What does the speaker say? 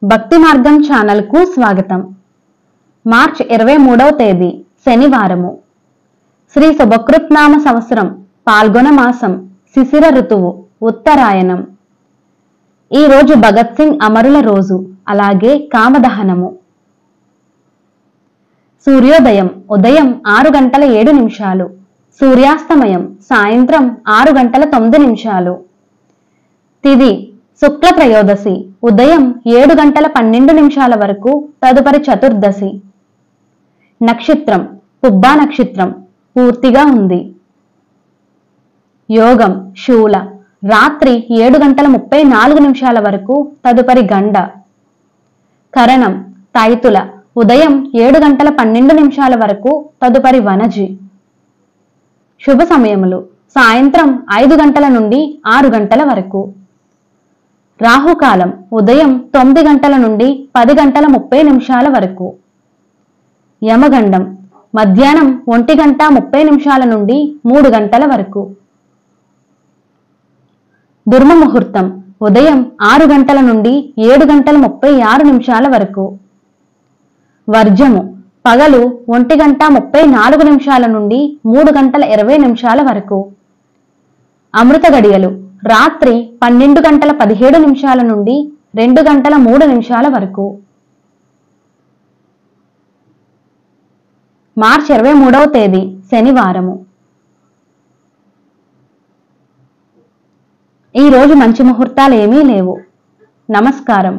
భక్తి మార్గం ఛానల్ కు స్వాగతం. మార్చి 23వ తేదీ శనివారము. శ్రీ శుభకృత్నామ సంవత్సరం పాల్గొన మాసం శిశిర ఋతువు ఉత్తరాయణం. ఈ రోజు భగత్ సింగ్ అమరుల రోజు, అలాగే కామదహనము. సూర్యోదయం ఉదయం 6:07, సూర్యాస్తమయం సాయంత్రం 6:09. తిథి శుక్ల త్రయోదశి ఉదయం 7:12 వరకు, తదుపరి చతుర్దశి. నక్షత్రం పుబ్బా నక్షత్రం పూర్తిగా ఉంది. యోగం శూల రాత్రి 7:34 వరకు, తదుపరి గండ. కరణం తైతుల ఉదయం 7:12 వరకు, తదుపరి వనజి. శుభ సమయములు సాయంత్రం 5 గంటల నుండి 6 గంటల వరకు. రాహుకాలం ఉదయం 9 గంటల నుండి 10:30 వరకు. యమగండం మధ్యాహ్నం 1:30 నుండి 3 గంటల వరకు. దుర్ముహూర్తం ఉదయం 6 గంటల నుండి 7:36 వరకు. వర్జము పగలు 1:34 నుండి 3:20 వరకు. అమృత గడియలు రాత్రి 12:17 నుండి 2:03 వరకు. మార్చి 23వ తేదీ శనివారము. ఈ రోజు మంచి ముహూర్తాలు ఏమీ లేవు. నమస్కారం.